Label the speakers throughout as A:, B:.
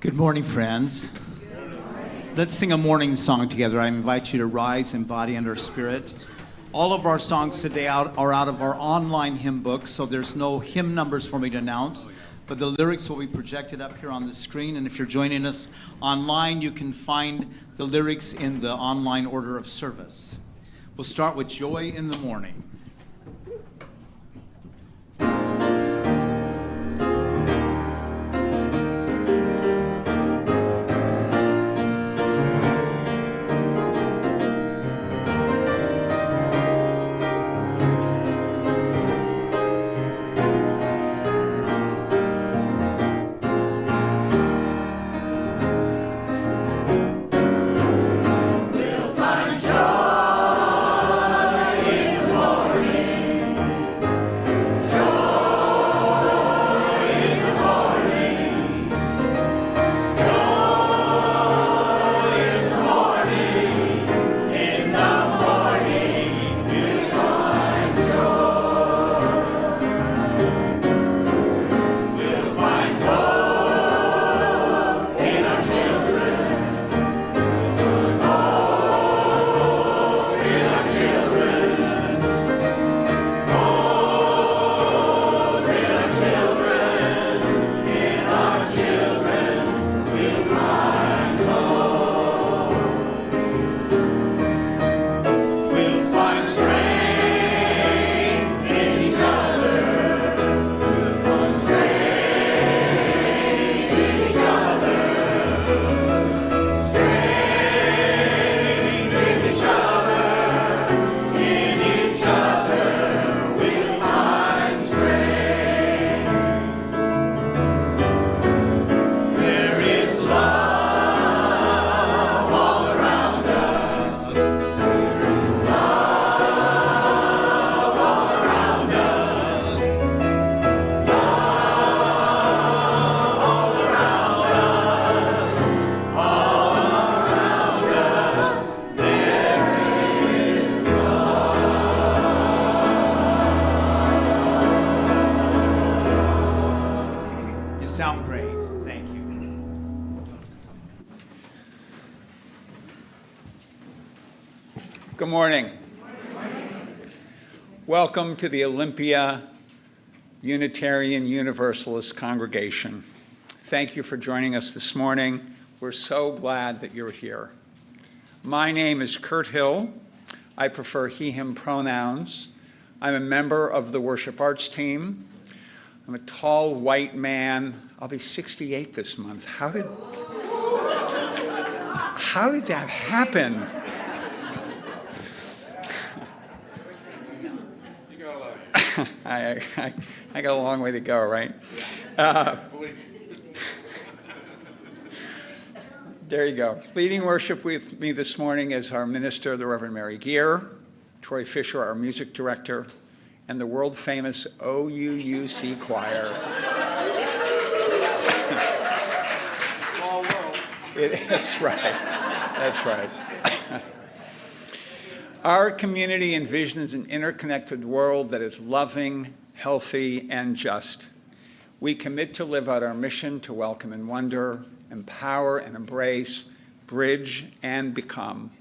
A: Good morning, friends. Let's sing a morning song together. I invite you to rise in body and our spirit. All of our songs today are out of our online hymn book, so there's no hymn numbers for me to announce, but the lyrics will be projected up here on the screen, and if you're joining us online, you can find the lyrics in the online order of service. We'll start with Joy in the Morning. Sound great. Thank you.
B: Good morning. Welcome to the Olympia Unitarian Universalist Congregation. Thank you for joining us this morning. We're so glad that you're here. My name is Kurt Hill. I prefer he, him pronouns. I'm a member of the worship arts team. I'm a tall white man. I'll be 68 this month. How did that happen? I got a long way to go, right? There you go. Leading worship with me this morning is our minister, the Reverend Mary Geer, Troy Fisher, our music director, and the world-famous OUUC choir.
C: Small world.
B: That's right. That's right. Our community envisions an interconnected world that is loving, healthy, and just. We commit to live out our mission to welcome and wonder, empower and embrace, bridge and become.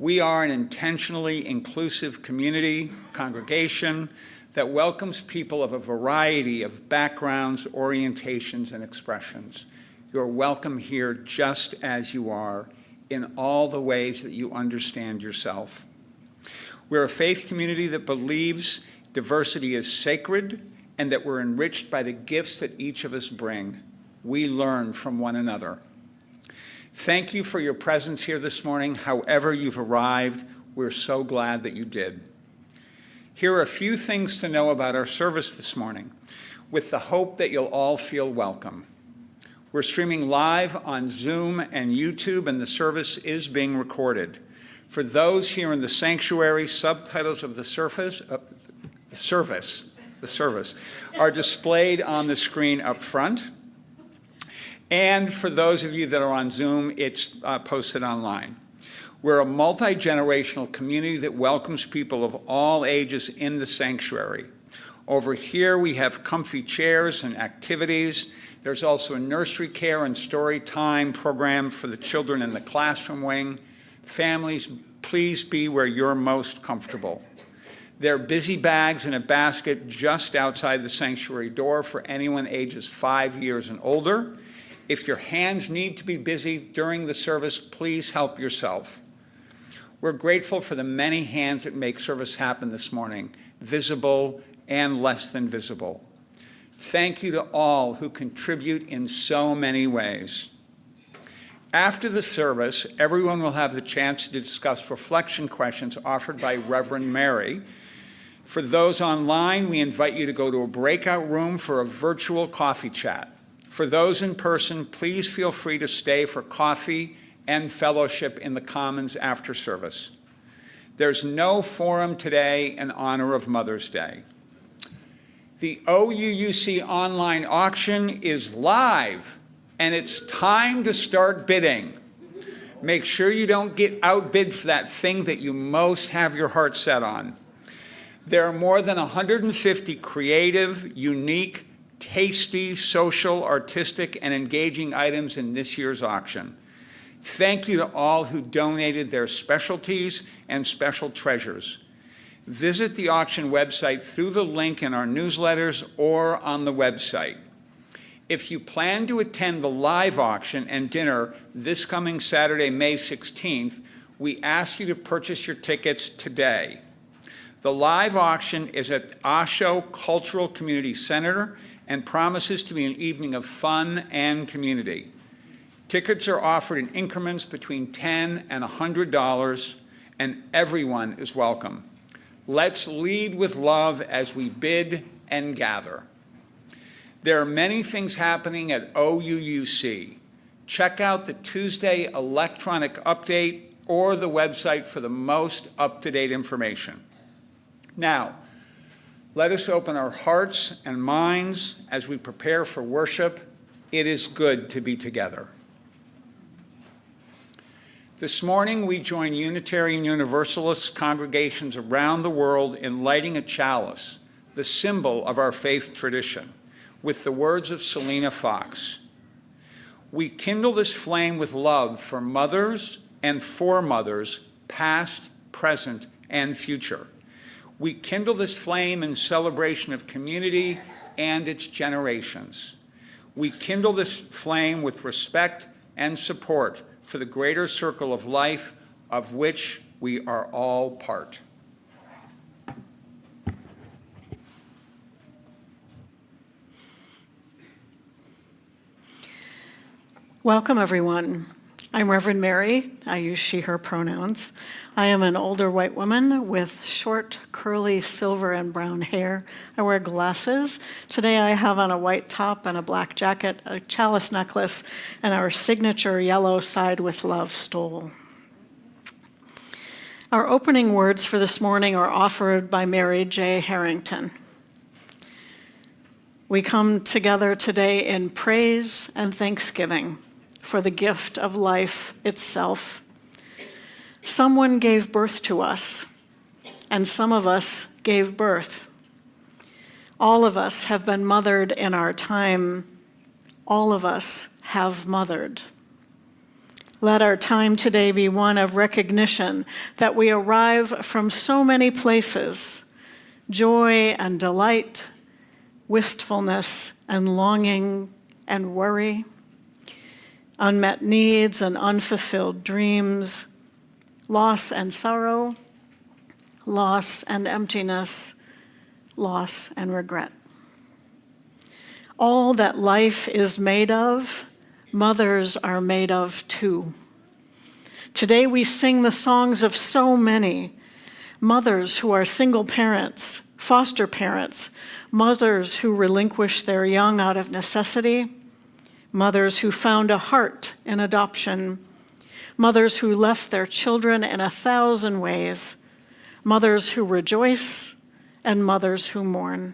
B: We are an intentionally inclusive community, congregation, that welcomes people of a variety of backgrounds, orientations, and expressions. You're welcome here just as you are, in all the ways that you understand yourself. We're a faith community that believes diversity is sacred and that we're enriched by the gifts that each of us bring. We learn from one another. Thank you for your presence here this morning. However you've arrived, we're so glad that you did. Here are a few things to know about our service this morning, with the hope that you'll all feel welcome. We're streaming live on Zoom and YouTube, and the service is being recorded. For those here in the sanctuary, subtitles of the service are displayed on the screen up front. And for those of you that are on Zoom, it's posted online. We're a multi-generational community that welcomes people of all ages in the sanctuary. Over here, we have comfy chairs and activities. There's also a nursery care and story time program for the children in the classroom wing. Families, please be where you're most comfortable. There are busy bags in a basket just outside the sanctuary door for anyone ages 5 years and older. If your hands need to be busy during the service, please help yourself. We're grateful for the many hands that make service happen this morning, visible and less than visible. Thank you to all who contribute in so many ways. After the service, everyone will have the chance to discuss reflection questions offered by Reverend Mary. For those online, we invite you to go to a breakout room for a virtual coffee chat. For those in person, please feel free to stay for coffee and fellowship in the Commons after service. There's no forum today in honor of Mother's Day. The OUUC online auction is live, and it's time to start bidding. Make sure you don't get outbid for that thing that you most have your heart set on. There are more than 150 creative, unique, tasty, social, artistic, and engaging items in this year's auction. Thank you to all who donated their specialties and special treasures. Visit the auction website through the link in our newsletters or on the website. If you plan to attend the live auction and dinner this coming Saturday, May 16th, we ask you to purchase your tickets today. The live auction is at Osho Cultural Community Center and promises to be an evening of fun and community. Tickets are offered in increments between $10 and $100, and everyone is welcome. Let's lead with love as we bid and gather. There are many things happening at OUUC. Check out the Tuesday electronic update or the website for the most up-to-date information. Now, let us open our hearts and minds as we prepare for worship. It is good to be together. This morning, we join Unitarian Universalist congregations around the world in lighting a chalice, the symbol of our faith tradition, with the words of Selena Fox. We kindle this flame with love for mothers and for mothers, past, present, and future. We kindle this flame in celebration of community and its generations. We kindle this flame with respect and support for the greater circle of life of which we are all part.
D: Welcome, everyone. I'm Reverend Mary. I use she, her pronouns. I am an older white woman with short, curly, silver and brown hair. I wear glasses. Today I have on a white top and a black jacket, a chalice necklace, and our signature yellow Side with Love stole. Our opening words for this morning are offered by Mary J. Harrington. We come together today in praise and thanksgiving for the gift of life itself. Someone gave birth to us, and some of us gave birth. All of us have been mothered in our time. All of us have mothered. Let our time today be one of recognition that we arrive from so many places: joy and delight, wistfulness and longing and worry, unmet needs and unfulfilled dreams, loss and sorrow, loss and emptiness, loss and regret. All that life is made of, mothers are made of too. Today we sing the songs of so many mothers who are single parents, foster parents, mothers who relinquish their young out of necessity, mothers who found a heart in adoption, mothers who left their children in 1,000 ways, mothers who rejoice, and mothers who mourn.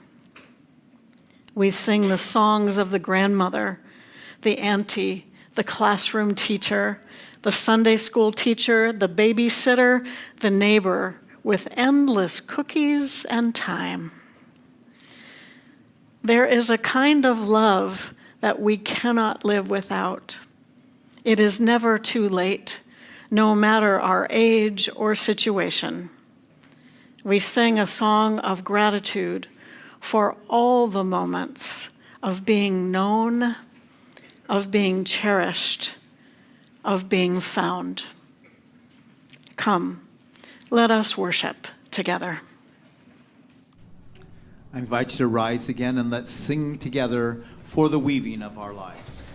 D: We sing the songs of the grandmother, the auntie, the classroom teacher, the Sunday school teacher, the babysitter, the neighbor, with endless cookies and time. There is a kind of love that we cannot live without. It is never too late, no matter our age or situation. We sing a song of gratitude for all the moments of being known, of being cherished, of being found. Come, let us worship together.
A: I invite you to rise again and let's sing together for the weaving of our lives.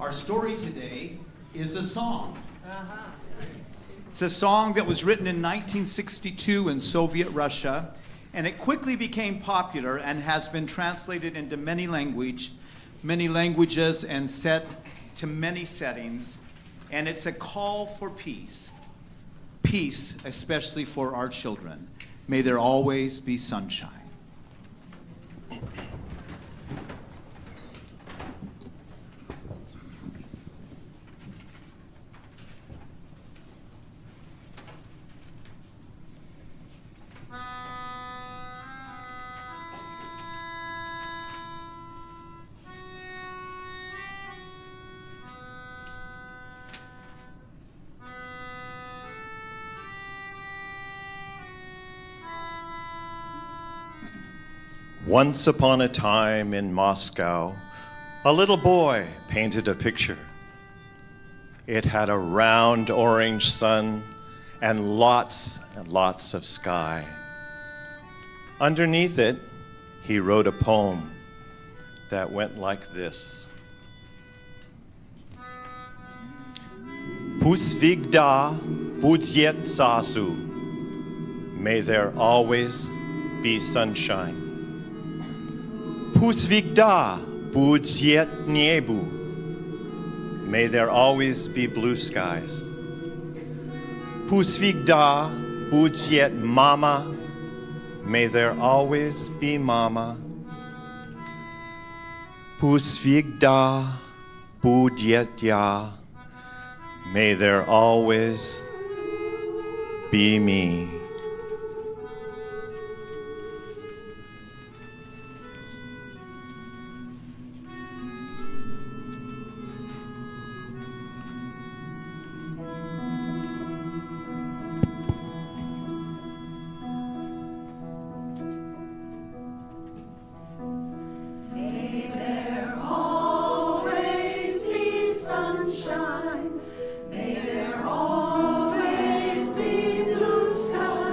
A: Our story today is a song. It's a song that was written in 1962 in Soviet Russia, and it quickly became popular and has been translated into many languages and set to many settings. And it's a call for peace. Peace, especially for our children. May there always be sunshine.
E: Once upon a time in Moscow, a little boy painted a picture. It had a round orange sun and lots of sky. Underneath it, he wrote a poem that went like this. Pusvigda budyet zasu. May there always be sunshine. Pusvigda budyet nebu. May there always be blue skies. Pusvigda budyet mama. May there always be mama. Pusvigda budyet ya. May there always be me.
F: May there always be blue skies.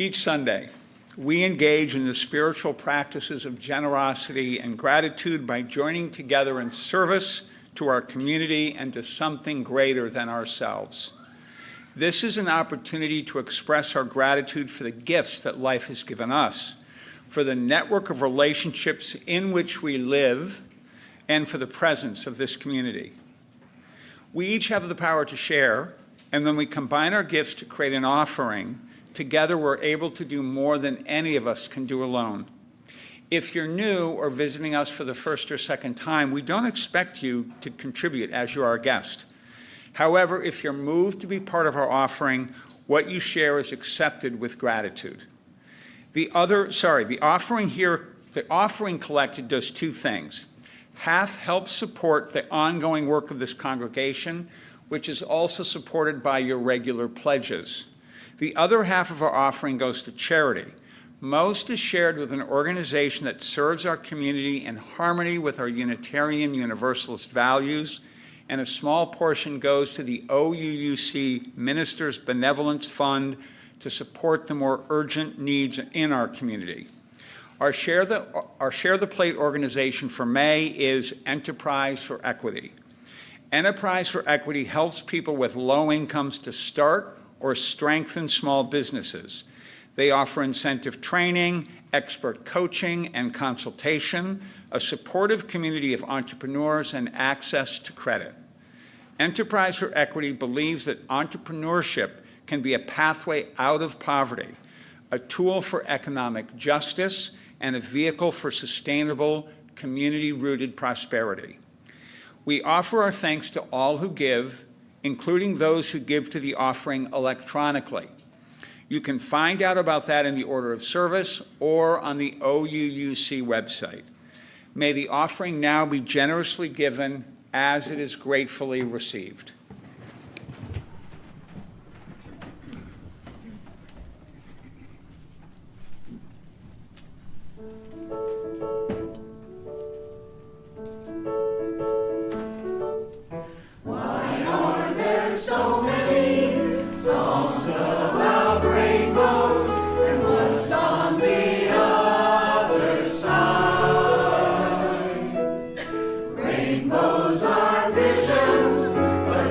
B: Each Sunday, we engage in the spiritual practices of generosity and gratitude by joining together in service to our community and to something greater than ourselves. This is an opportunity to express our gratitude for the gifts that life has given us, for the network of relationships in which we live, and for the presence of this community. We each have the power to share, and when we combine our gifts to create an offering, together we're able to do more than any of us can do alone. If you're new or visiting us for the first or second time, we don't expect you to contribute as you are a guest. However, if you're moved to be part of our offering, what you share is accepted with gratitude. The offering collected does two things. Half helps support the ongoing work of this congregation, which is also supported by your regular pledges. The other half of our offering goes to charity. Most is shared with an organization that serves our community in harmony with our Unitarian Universalist values, and a small portion goes to the OUUC Ministers Benevolence Fund to support the more urgent needs in our community. Our Share the Plate organization for May is Enterprise for Equity. Enterprise for Equity helps people with low incomes to start or strengthen small businesses. They offer incentive training, expert coaching and consultation, a supportive community of entrepreneurs, and access to credit. Enterprise for Equity believes that entrepreneurship can be a pathway out of poverty, a tool for economic justice, and a vehicle for sustainable, community-rooted prosperity. We offer our thanks to all who give, including those who give to the offering electronically. You can find out about that in the order of service or on the OUUC website. May the offering now be generously given as it is gratefully received.
F: Rainbows are visions, but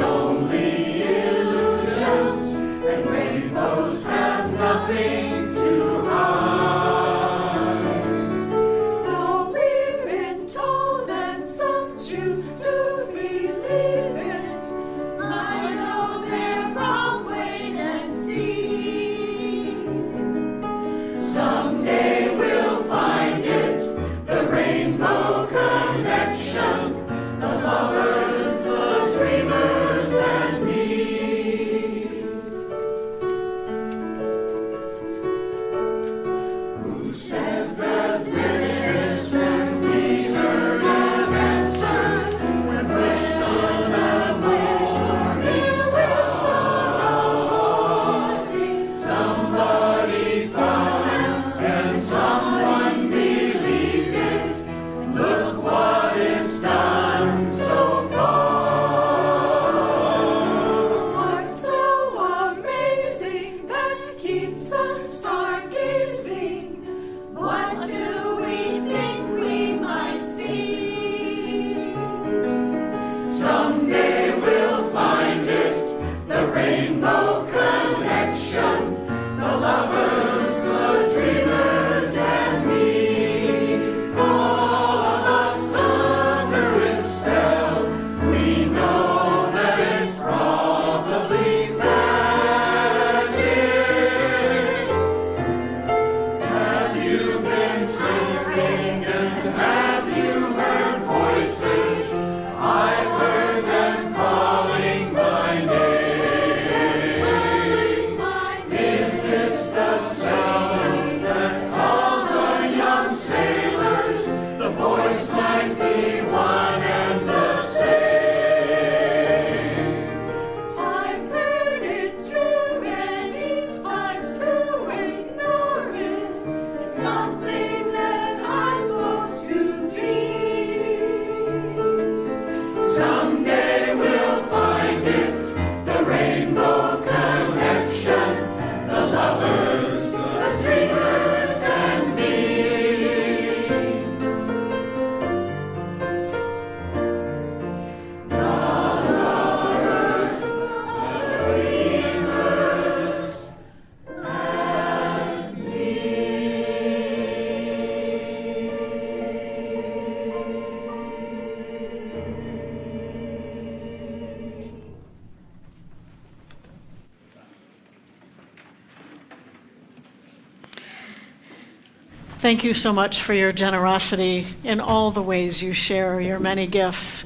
D: Thank you so much for your generosity in all the ways you share your many gifts.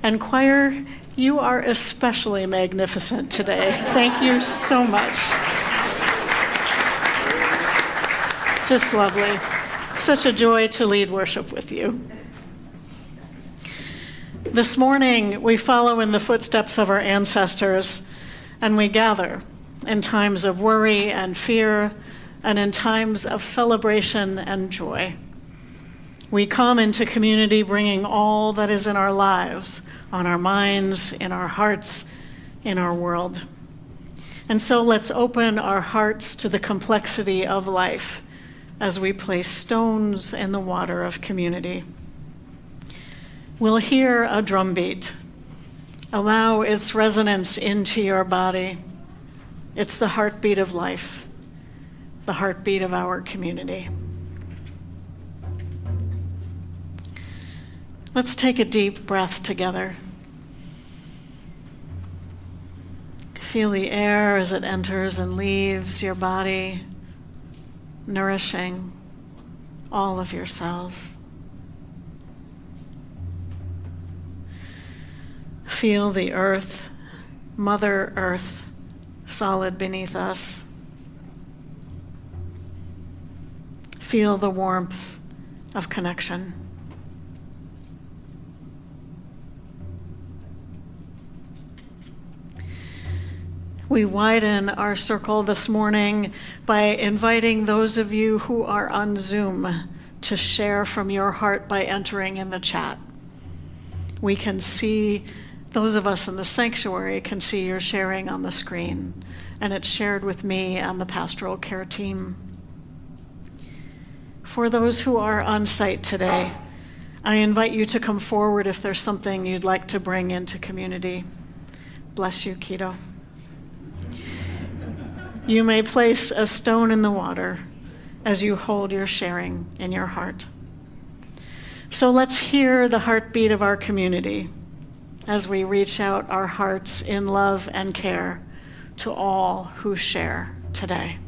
D: And choir, you are especially magnificent today. Thank you so much. Just lovely. Such a joy to lead worship with you. This morning, we follow in the footsteps of our ancestors, and we gather in times of worry and fear, and in times of celebration and joy. We come into community bringing all that is in our lives, on our minds, in our hearts, in our world. And so let's open our hearts to the complexity of life as we place stones in the water of community. We'll hear a drumbeat. Allow its resonance into your body. It's the heartbeat of life, the heartbeat of our community. Let's take a deep breath together. Feel the air as it enters and leaves your body, nourishing all of your cells. Feel the earth, Mother Earth, solid beneath us. Feel the warmth of connection. We widen our circle this morning by inviting those of you who are on Zoom to share from your heart by entering in the chat. We can see, those of us in the sanctuary can see your sharing on the screen, and it's shared with me and the pastoral care team. For those who are on site today, I invite you to come forward if there's something you'd like to bring into community. Bless you, Keto. You may place a stone in the water as you hold your sharing in your heart. So let's hear the heartbeat of our community as we reach out our hearts in love and care to all who share today.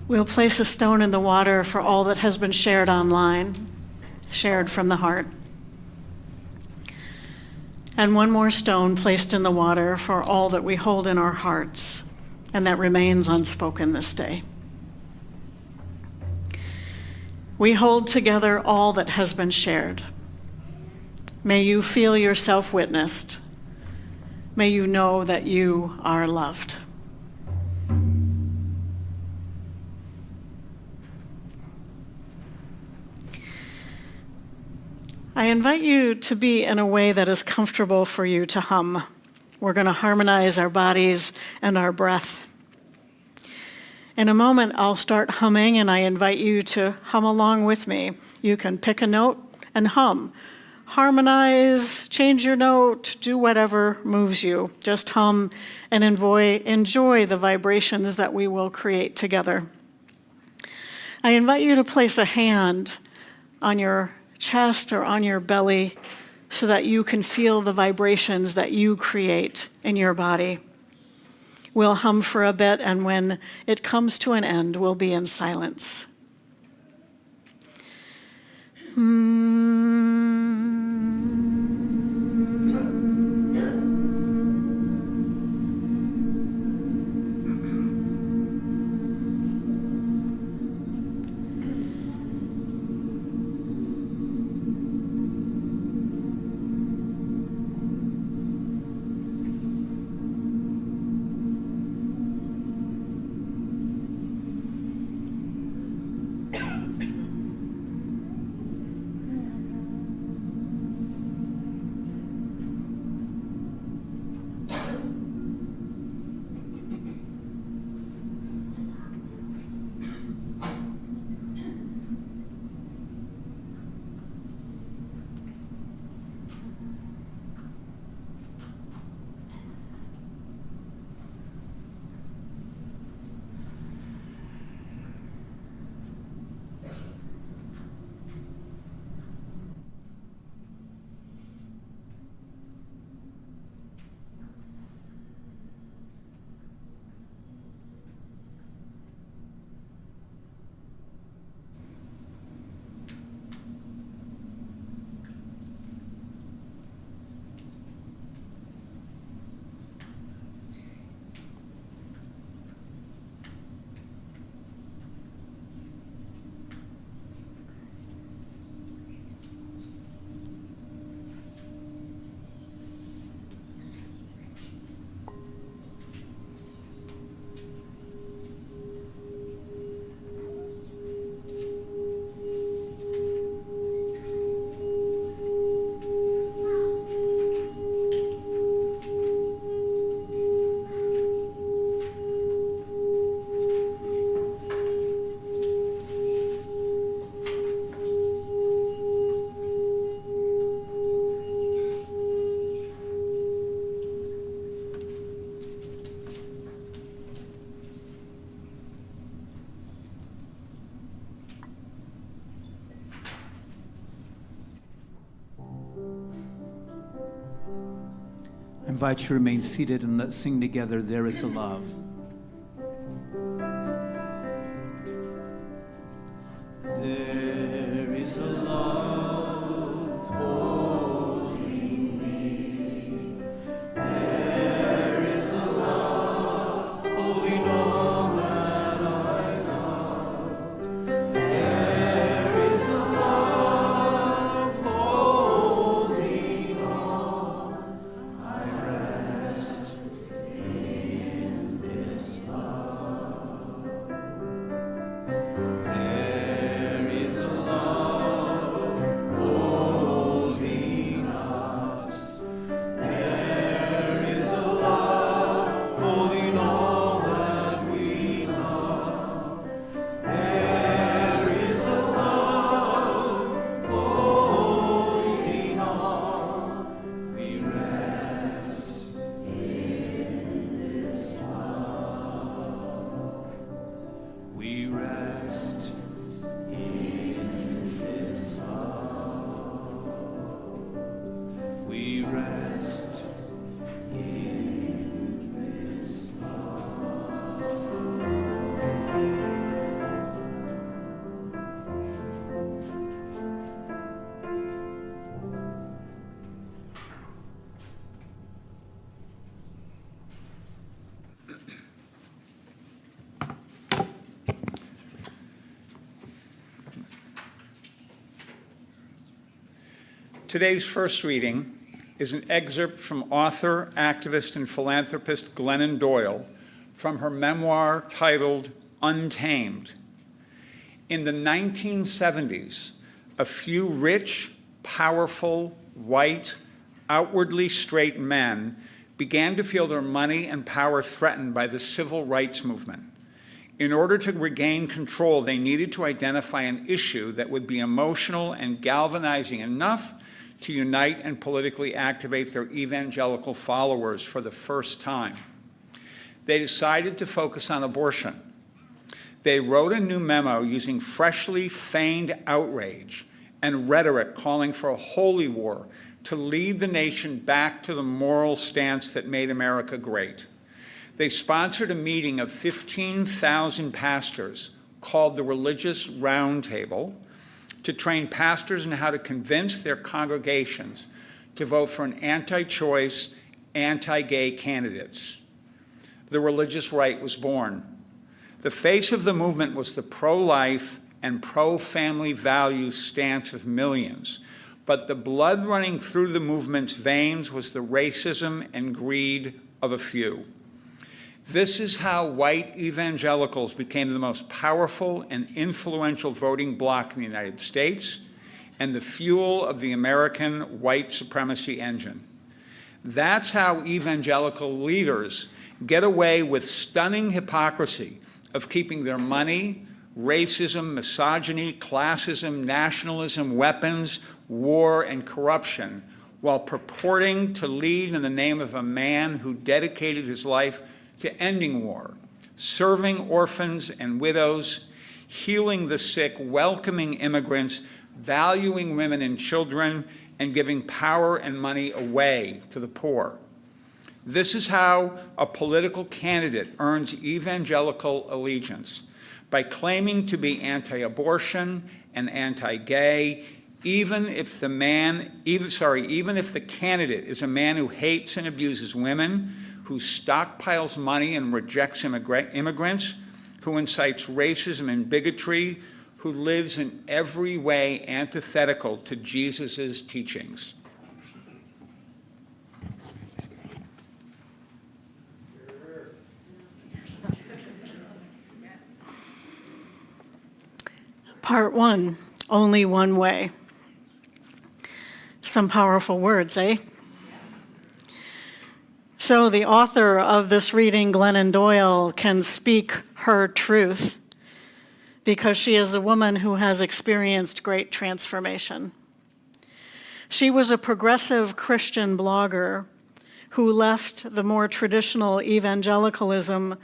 D: We'll place a stone in the water for all that has been shared online, shared from the heart. and one more stone placed in the water for all that we hold in our hearts and that remains unspoken this day. We hold together all that has been shared. May you feel yourself witnessed. May you know that you are loved. I invite you to be in a way that is comfortable for you to hum. We're going to harmonize our bodies and our breath. In a moment, I'll start humming, and I invite you to hum along with me. You can pick a note and hum. Harmonize, change your note, do whatever moves you. Just hum and enjoy the vibrations that we will create together. I invite you to place a hand on your chest or on your belly so that you can feel the vibrations that you create in your body. We'll hum for a bit, and when it comes to an end, we'll be in silence.
A: I invite you to remain seated and let's sing together, There Is a Love. There is a love holding me. There is a love holding all that I love. There is a love holding all. I rest in this love. There is a love holding us. There is a love holding all that we love. There is a love holding all. We rest in this love. We rest in this love. We rest in this love.
B: Today's first reading is an excerpt from author, activist, and philanthropist Glennon Doyle from her memoir titled Untamed. In the 1970s, a few rich, powerful, white, outwardly straight men began to feel their money and power threatened by the civil rights movement. In order to regain control, they needed to identify an issue that would be emotional and galvanizing enough to unite and politically activate their evangelical followers for the first time. They decided to focus on abortion. They wrote a new memo using freshly feigned outrage and rhetoric calling for a holy war to lead the nation back to the moral stance that made America great. They sponsored a meeting of 15,000 pastors called the Religious Roundtable to train pastors in how to convince their congregations to vote for an anti-choice, anti-gay candidates. The religious right was born. The face of the movement was the pro-life and pro-family values stance of millions, but the blood running through the movement's veins was the racism and greed of a few. This is how white evangelicals became the most powerful and influential voting bloc in the United States and the fuel of the American white supremacy engine. That's how evangelical leaders get away with stunning hypocrisy of keeping their money, racism, misogyny, classism, nationalism, weapons, war, and corruption, while purporting to lead in the name of a man who dedicated his life to ending war, serving orphans and widows, healing the sick, welcoming immigrants, valuing women and children, and giving power and money away to the poor. This is how a political candidate earns evangelical allegiance, by claiming to be anti-abortion and anti-gay, even if the candidate is a man who hates and abuses women, who stockpiles money and rejects immigrants, who incites racism and bigotry, who lives in every way antithetical to Jesus' teachings.
D: Part one, only one way. Some powerful words, eh? So the author of this reading, Glennon Doyle, can speak her truth because she is a woman who has experienced great transformation. She was a progressive Christian blogger who left the more traditional evangelicalism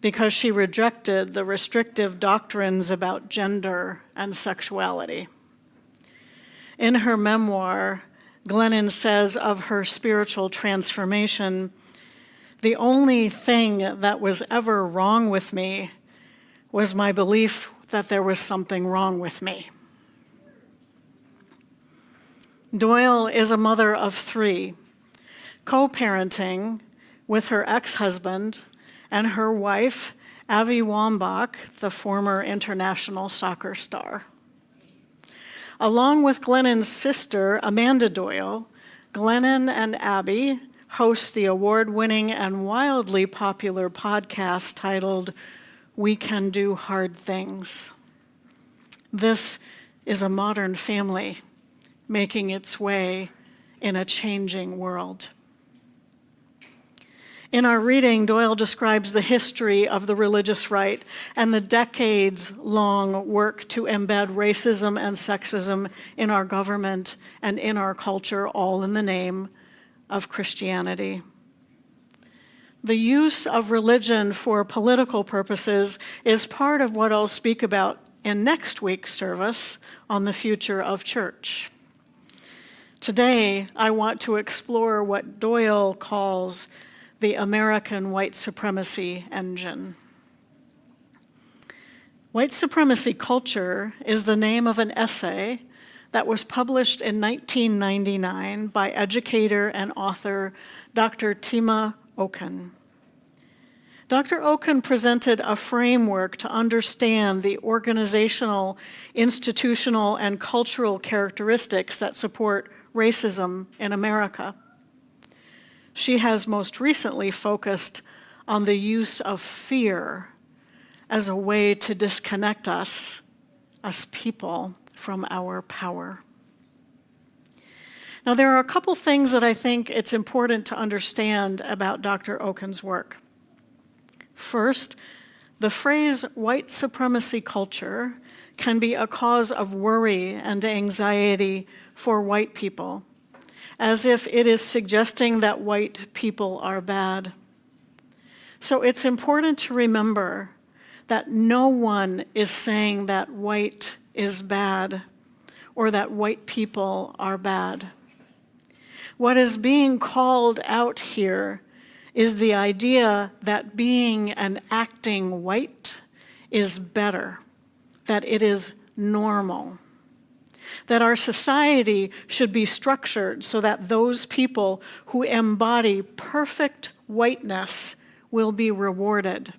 D: because she rejected the restrictive doctrines about gender and sexuality. In her memoir, Glennon says of her spiritual transformation, "The only thing that was ever wrong with me was my belief that there was something wrong with me." Doyle is a mother of three, co-parenting with her ex-husband and her wife, Avi Wambach, the former international soccer star. Along with Glennon's sister, Amanda Doyle, Glennon and Abby host the award-winning and wildly popular podcast titled We Can Do Hard Things. This is a modern family making its way in a changing world. In our reading, Doyle describes the history of the religious right and the decades-long work to embed racism and sexism in our government and in our culture, all in the name of Christianity. The use of religion for political purposes is part of what I'll speak about in next week's service on the future of church. Today, I want to explore what Doyle calls the American white supremacy engine. White supremacy culture is the name of an essay that was published in 1999 by educator and author Dr. Tema Okun. Dr. Okun presented a framework to understand the organizational, institutional, and cultural characteristics that support racism in America. She has most recently focused on the use of fear as a way to disconnect us people, from our power. Now, there are a couple things that I think it's important to understand about Dr. Okun's work. First, the phrase white supremacy culture can be a cause of worry and anxiety for white people, as if it is suggesting that white people are bad. So it's important to remember that no one is saying that white is bad or that white people are bad. What is being called out here is the idea that being and acting white is better, that it is normal, that our society should be structured so that those people who embody perfect whiteness will be rewarded,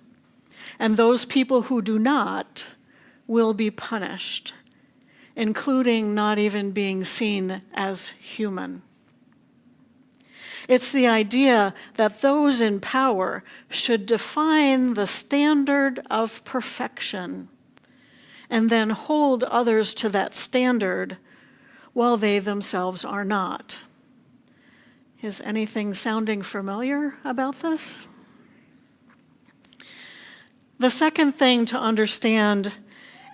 D: and those people who do not will be punished, including not even being seen as human. It's the idea that those in power should define the standard of perfection and then hold others to that standard while they themselves are not. Is anything sounding familiar about this? The second thing to understand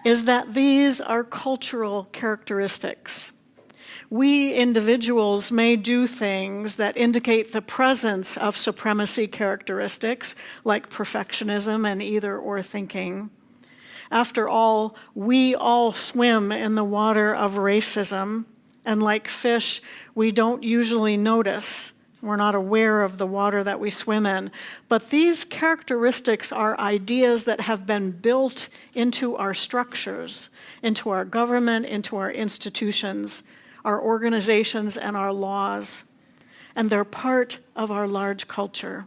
D: is that these are cultural characteristics. We individuals may do things that indicate the presence of supremacy characteristics, like perfectionism and either-or thinking. After all, we all swim in the water of racism, and like fish, we don't usually notice. We're not aware of the water that we swim in. But these characteristics are ideas that have been built into our structures, into our government, into our institutions, our organizations, and our laws. And they're part of our large culture.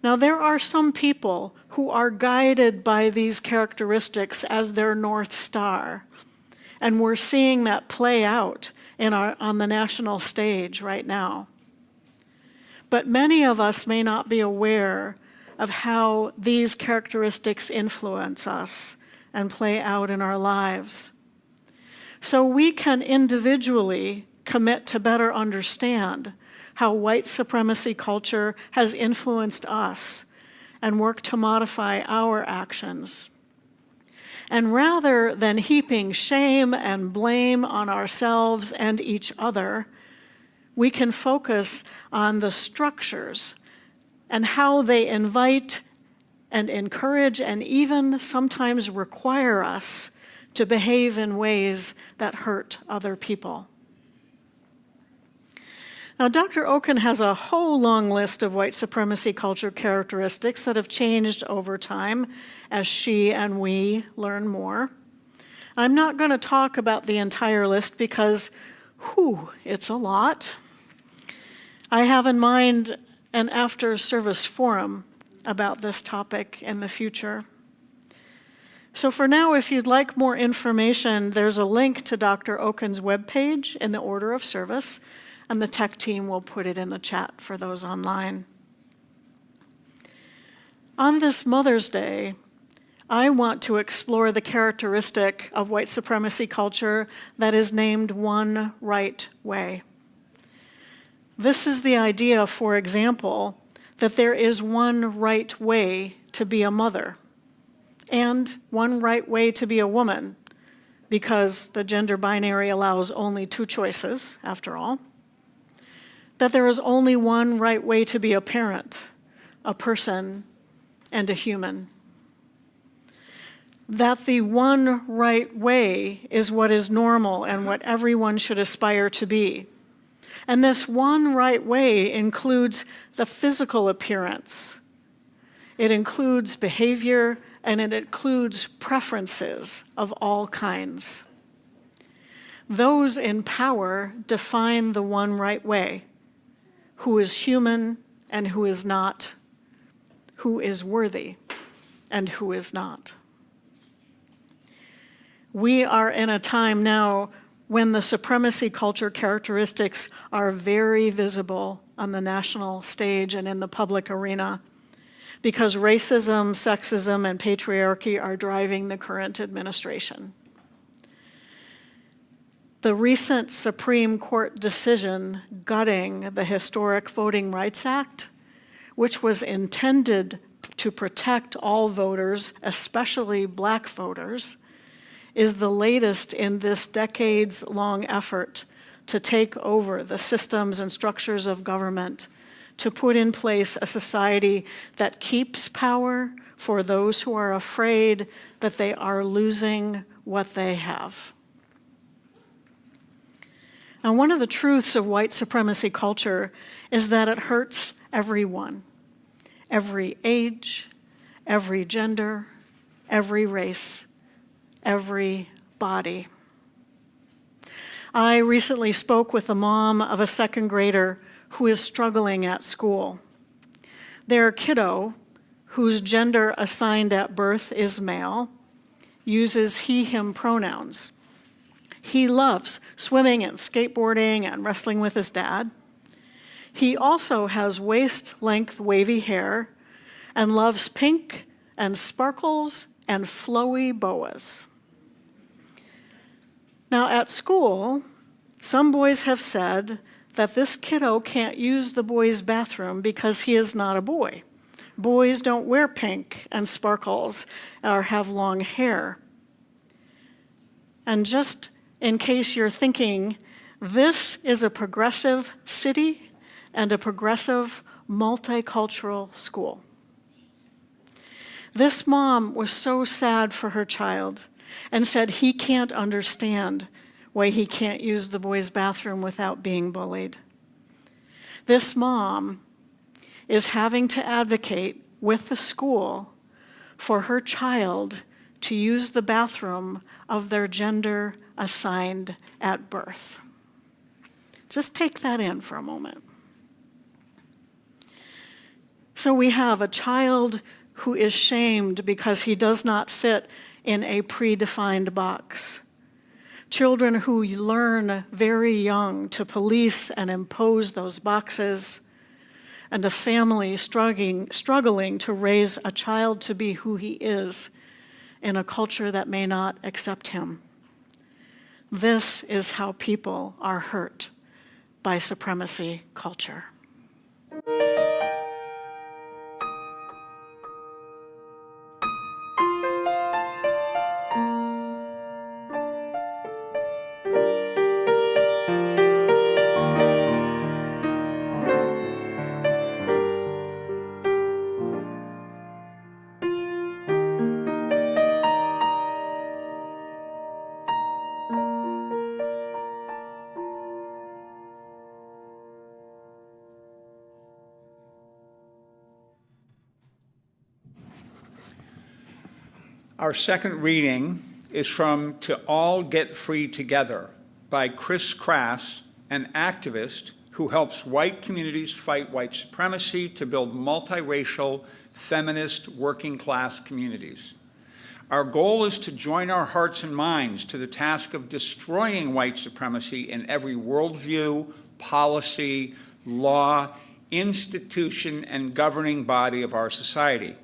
D: Now, there are some people who are guided by these characteristics as their North Star. And we're seeing that play out on the national stage right now. But many of us may not be aware of how these characteristics influence us and play out in our lives. So we can individually commit to better understand how white supremacy culture has influenced us and work to modify our actions. And rather than heaping shame and blame on ourselves and each other, we can focus on the structures and how they invite and encourage and even sometimes require us to behave in ways that hurt other people. Now, Dr. Okun has a whole long list of white supremacy culture characteristics that have changed over time as she and we learn more. I'm not going to talk about the entire list because, it's a lot. I have in mind an after-service forum about this topic in the future. So for now, if you'd like more information, there's a link to Dr. Okun's webpage in the order of service, and the tech team will put it in the chat for those online. On this Mother's Day, I want to explore the characteristic of white supremacy culture that is named one right way. This is the idea, for example, that there is one right way to be a mother and one right way to be a woman, because the gender binary allows only two choices, after all. That there is only one right way to be a parent, a person, and a human. That the one right way is what is normal and what everyone should aspire to be. And this one right way includes the physical appearance. It includes behavior, and it includes preferences of all kinds. Those in power define the one right way. Who is human and who is not, who is worthy and who is not. We are in a time now when the supremacy culture characteristics are very visible on the national stage and in the public arena, because racism, sexism, and patriarchy are driving the current administration. The recent Supreme Court decision gutting the historic Voting Rights Act, which was intended to protect all voters, especially Black voters, is the latest in this decades-long effort to take over the systems and structures of government, to put in place a society that keeps power for those who are afraid that they are losing what they have. And one of the truths of white supremacy culture is that it hurts everyone, every age, every gender, every race, every body. I recently spoke with the mom of a second grader who is struggling at school. Their kiddo, whose gender assigned at birth is male, uses he, him pronouns. He loves swimming and skateboarding and wrestling with his dad. He also has waist-length wavy hair and loves pink and sparkles and flowy boas. Now, at school, some boys have said that this kiddo can't use the boys' bathroom because he is not a boy. Boys don't wear pink and sparkles or have long hair. And just in case you're thinking, this is a progressive city and a progressive multicultural school. This mom was so sad for her child and said he can't understand why he can't use the boys' bathroom without being bullied. This mom is having to advocate with the school for her child to use the bathroom of their gender assigned at birth. Just take that in for a moment. So we have a child who is shamed because he does not fit in a predefined box. Children who learn very young to police and impose those boxes, and a family struggling to raise a child to be who he is in a culture that may not accept him. This is how people are hurt by supremacy culture.
B: Our second reading is from To All Get Free Together by Chris Crass, an activist who helps white communities fight white supremacy to build multiracial, feminist, working-class communities. Our goal is to join our hearts and minds to the task of destroying white supremacy in every worldview, policy, law, institution, and governing body of our society.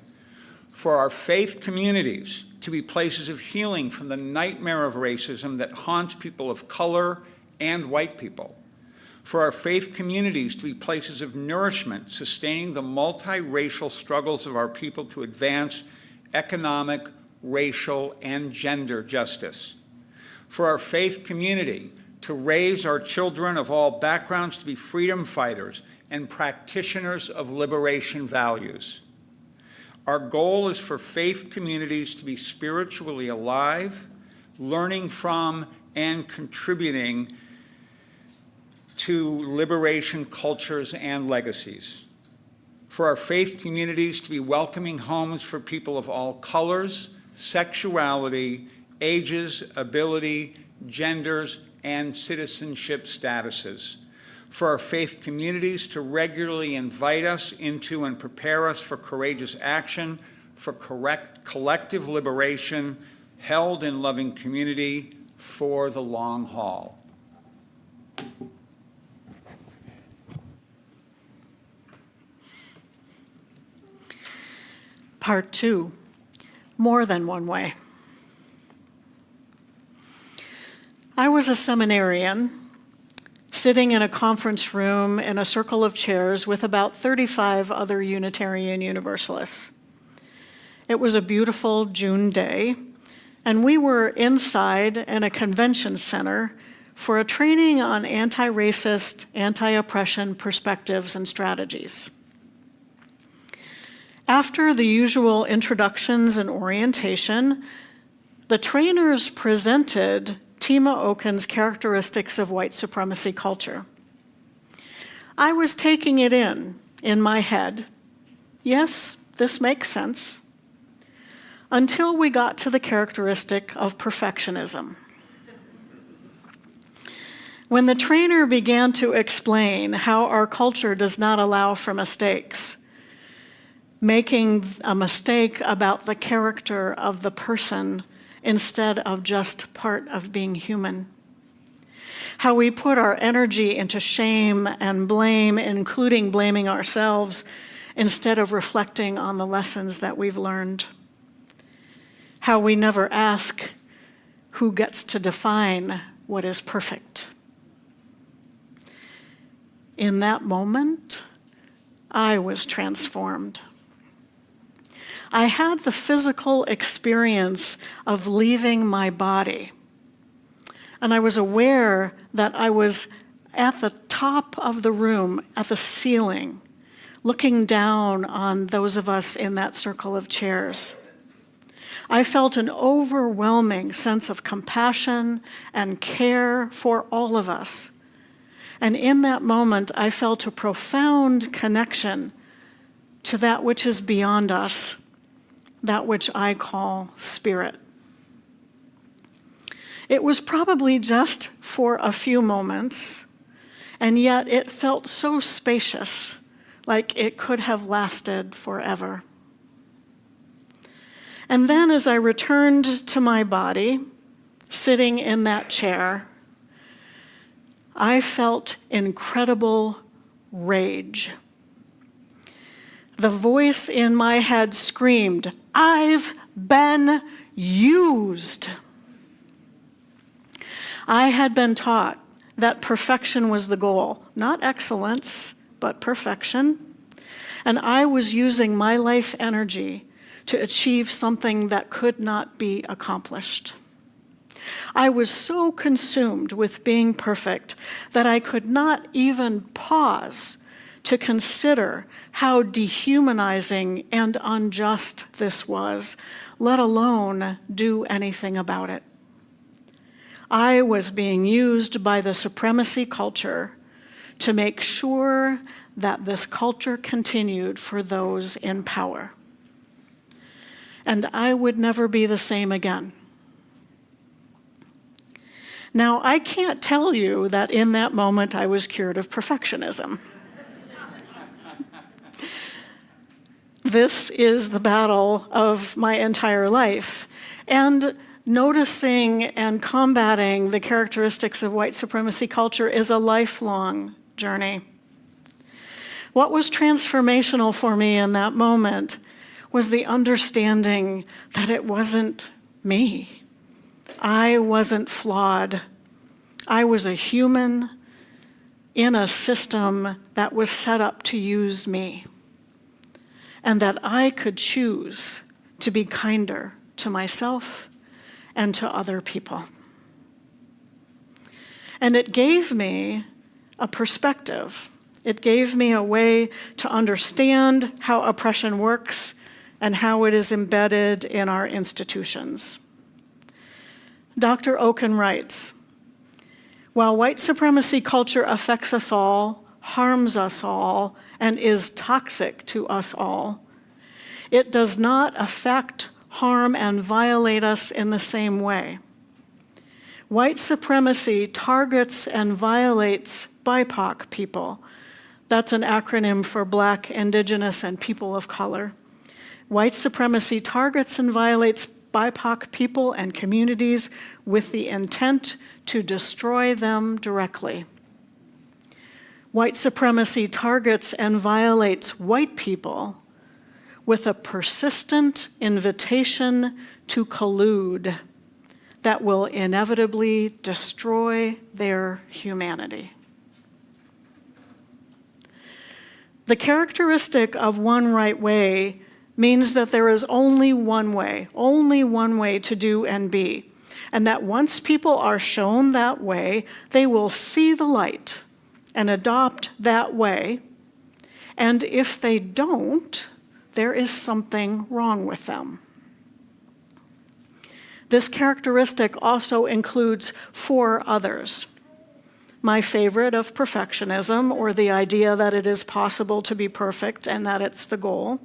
B: For our faith communities to be places of healing from the nightmare of racism that haunts people of color and white people. For our faith communities to be places of nourishment, sustaining the multiracial struggles of our people to advance economic, racial, and gender justice. For our faith community to raise our children of all backgrounds to be freedom fighters and practitioners of liberation values. Our goal is for faith communities to be spiritually alive, learning from and contributing to liberation cultures and legacies. For our faith communities to be welcoming homes for people of all colors, sexuality, ages, ability, genders, and citizenship statuses. For our faith communities to regularly invite us into and prepare us for courageous action, for collective liberation, held in loving community for the long haul.
D: Part 2, more than one way. I was a seminarian sitting in a conference room in a circle of chairs with about 35 other Unitarian Universalists. It was a beautiful June day, and we were inside in a convention center for a training on anti-racist, anti-oppression perspectives and strategies. After the usual introductions and orientation, the trainers presented Tima Okun's characteristics of white supremacy culture. I was taking it in my head. Yes, this makes sense. Until we got to the characteristic of perfectionism. When the trainer began to explain how our culture does not allow for mistakes, making a mistake about the character of the person instead of just part of being human. How we put our energy into shame and blame, including blaming ourselves, instead of reflecting on the lessons that we've learned. How we never ask who gets to define what is perfect. In that moment, I was transformed. I had the physical experience of leaving my body. And I was aware that I was at the top of the room, at the ceiling, looking down on those of us in that circle of chairs. I felt an overwhelming sense of compassion and care for all of us. And in that moment, I felt a profound connection to that which is beyond us, that which I call spirit. It was probably just for a few moments, and yet it felt so spacious, like it could have lasted forever. And then as I returned to my body, sitting in that chair, I felt incredible rage. The voice in my head screamed, "I've been used." I had been taught that perfection was the goal, not excellence, but perfection. And I was using my life energy to achieve something that could not be accomplished. I was so consumed with being perfect that I could not even pause to consider how dehumanizing and unjust this was, let alone do anything about it. I was being used by the supremacy culture to make sure that this culture continued for those in power. And I would never be the same again. Now, I can't tell you that in that moment I was cured of perfectionism. This is the battle of my entire life. And noticing and combating the characteristics of white supremacy culture is a lifelong journey. What was transformational for me in that moment was the understanding that it wasn't me. I wasn't flawed. I was a human in a system that was set up to use me, and that I could choose to be kinder to myself and to other people. And it gave me a perspective. It gave me a way to understand how oppression works and how it is embedded in our institutions. Dr. Okun writes, "While white supremacy culture affects us all, harms us all, and is toxic to us all, it does not affect, harm, and violate us in the same way. White supremacy targets and violates BIPOC people." That's an acronym for Black, Indigenous, and People of Color. White supremacy targets and violates BIPOC people and communities with the intent to destroy them directly. White supremacy targets and violates white people with a persistent invitation to collude that will inevitably destroy their humanity. The characteristic of one right way means that there is only one way to do and be, and that once people are shown that way, they will see the light and adopt that way, and if they don't, there is something wrong with them. This characteristic also includes 4 others. My favorite of perfectionism, or the idea that it is possible to be perfect and that it's the goal.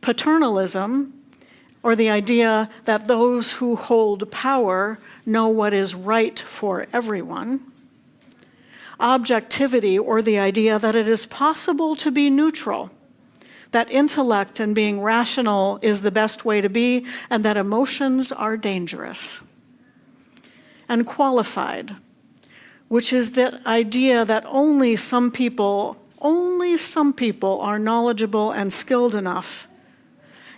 D: Paternalism, or the idea that those who hold power know what is right for everyone. Objectivity, or the idea that it is possible to be neutral, that intellect and being rational is the best way to be, and that emotions are dangerous. And qualified, which is the idea that only some people are knowledgeable and skilled enough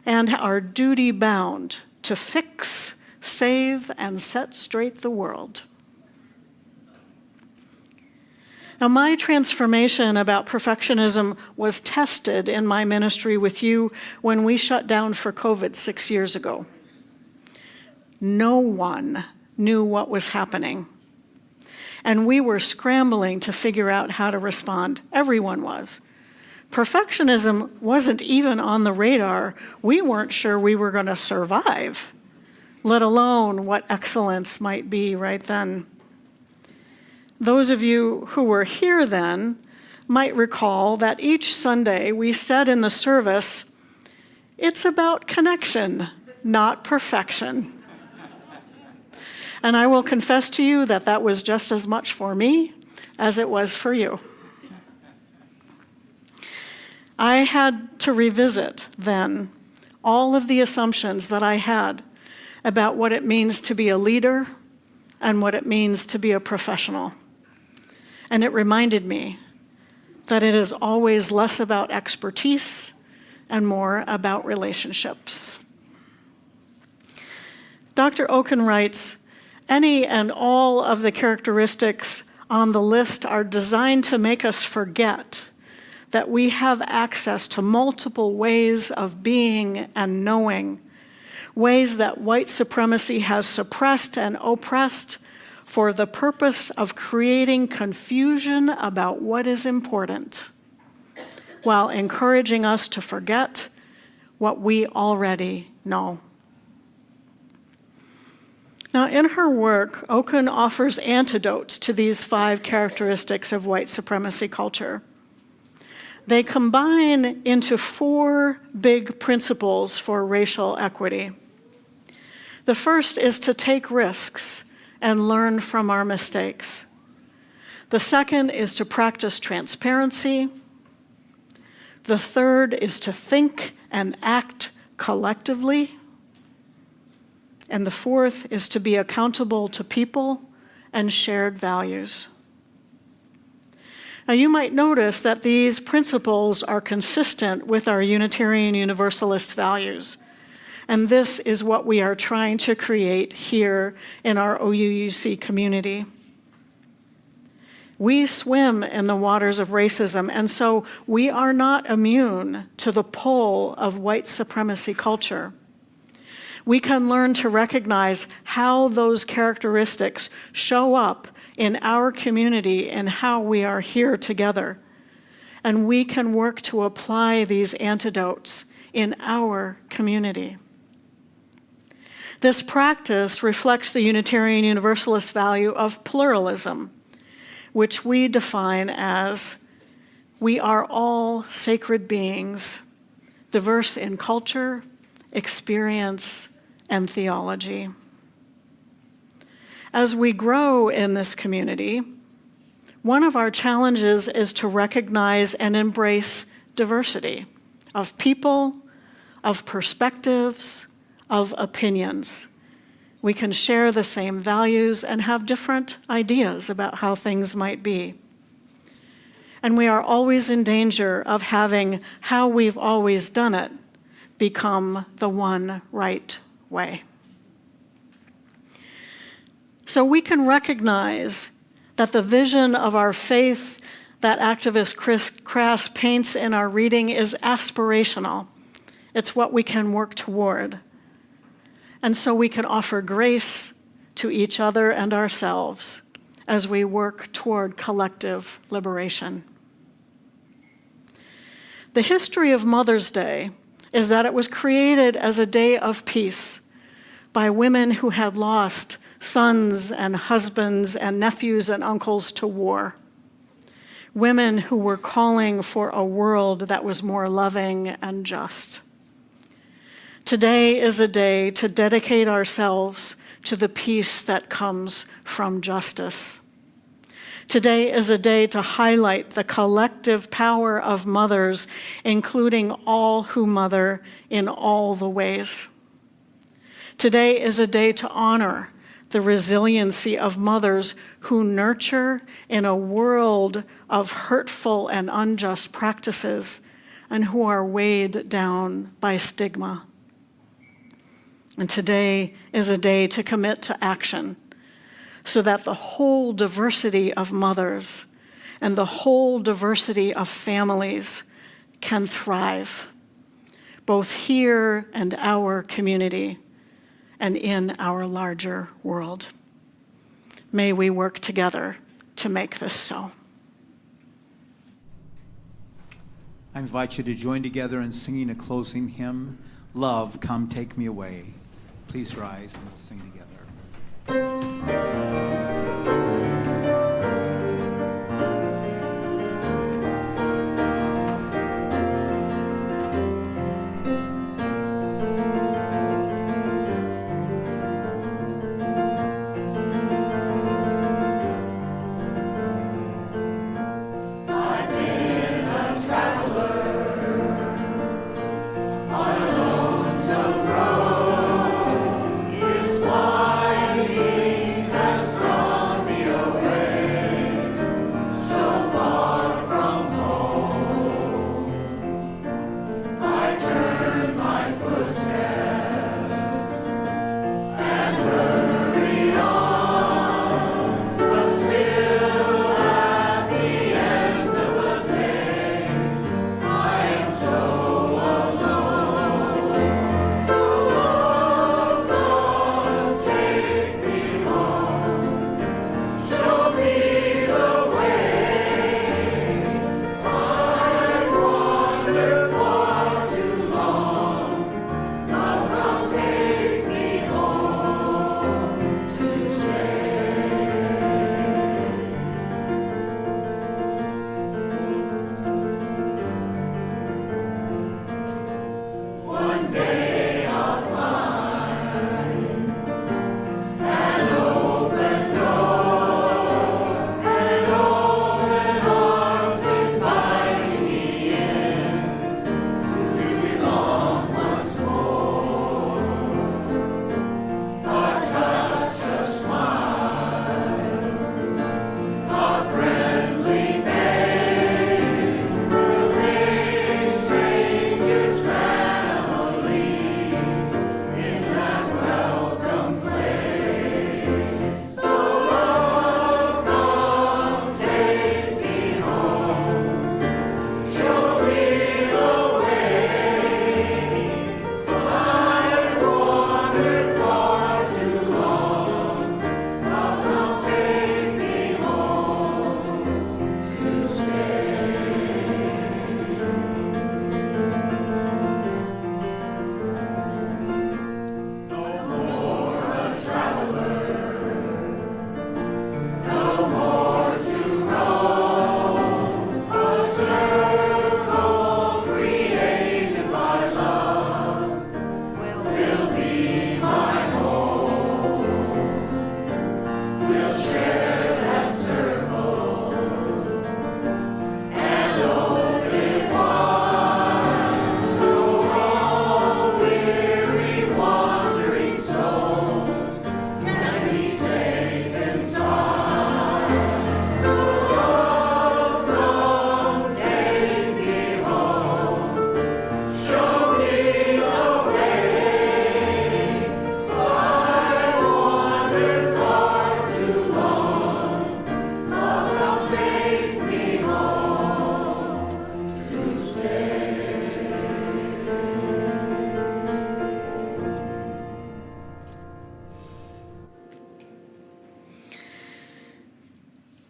D: and are duty-bound to fix, save, and set straight the world. Now, my transformation about perfectionism was tested in my ministry with you when we shut down for COVID 6 years ago. No one knew what was happening, and we were scrambling to figure out how to respond. Everyone was. Perfectionism wasn't even on the radar. We weren't sure we were going to survive, let alone what excellence might be right then. Those of you who were here then might recall that each Sunday we said in the service, "It's about connection, not perfection." And I will confess to you that that was just as much for me as it was for you. I had to revisit then all of the assumptions that I had about what it means to be a leader and what it means to be a professional. And it reminded me that it is always less about expertise and more about relationships. Dr. Oken writes, "Any and all of the characteristics on the list are designed to make us forget that we have access to multiple ways of being and knowing, ways that white supremacy has suppressed and oppressed for the purpose of creating confusion about what is important, while encouraging us to forget what we already know." Now, in her work, Oken offers antidotes to these 5 characteristics of white supremacy culture. They combine into 4 big principles for racial equity. The first is to take risks and learn from our mistakes. The second is to practice transparency. The third is to think and act collectively. And the fourth is to be accountable to people and shared values. Now, you might notice that these principles are consistent with our Unitarian Universalist values. And this is what we are trying to create here in our OUUC community. We swim in the waters of racism, and so we are not immune to the pull of white supremacy culture. We can learn to recognize how those characteristics show up in our community and how we are here together. And we can work to apply these antidotes in our community. This practice reflects the Unitarian Universalist value of pluralism, which we define as we are all sacred beings, diverse in culture, experience, and theology. As we grow in this community, one of our challenges is to recognize and embrace diversity of people, of perspectives, of opinions. We can share the same values and have different ideas about how things might be. And we are always in danger of having how we've always done it become the one right way. So we can recognize that the vision of our faith that activist Chris Crass paints in our reading is aspirational. It's what we can work toward. And so we can offer grace to each other and ourselves as we work toward collective liberation. The history of Mother's Day is that it was created as a day of peace by women who had lost sons and husbands and nephews and uncles to war. Women who were calling for a world that was more loving and just. Today is a day to dedicate ourselves to the peace that comes from justice. Today is a day to highlight the collective power of mothers, including all who mother in all the ways. Today is a day to honor the resiliency of mothers who nurture in a world of hurtful and unjust practices and who are weighed down by stigma. And today is a day to commit to action so that the whole diversity of mothers and the whole diversity of families can thrive, both here and our community and in our larger world. May we work together to make this so.
A: I invite you to join together in singing a closing hymn, Love, Come Take Me Away. Please rise and sing together.
F: It's winding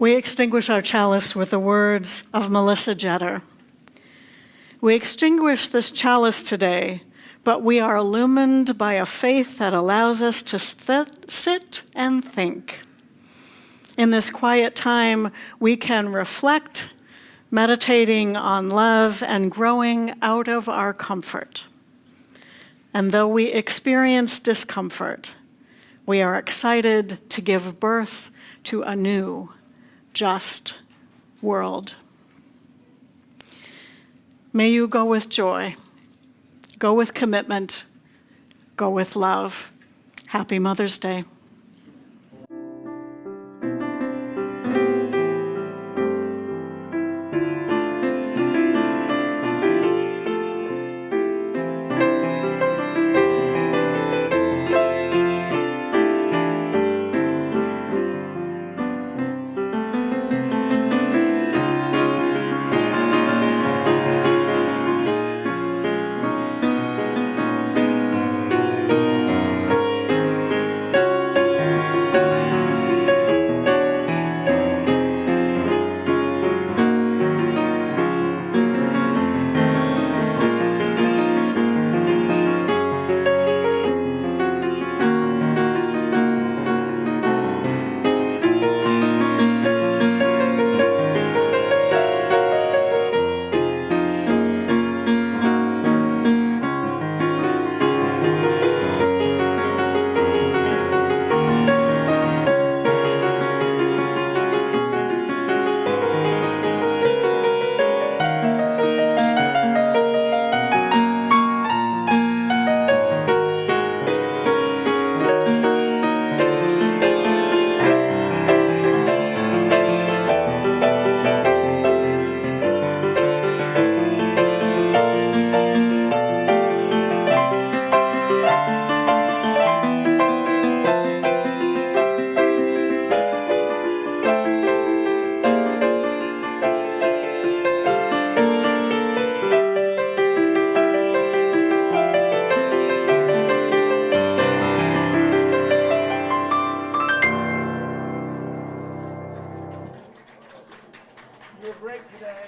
D: We extinguish our chalice with the words of Melissa Jeter. We extinguish this chalice today, but we are illumined by a faith that allows us to sit and think. In this quiet time, we can reflect, meditating on love and growing out of our comfort. And though we experience discomfort, we are excited to give birth to a new, just world. May you go with joy, go with commitment, go with love. Happy Mother's Day.
C: You're great today.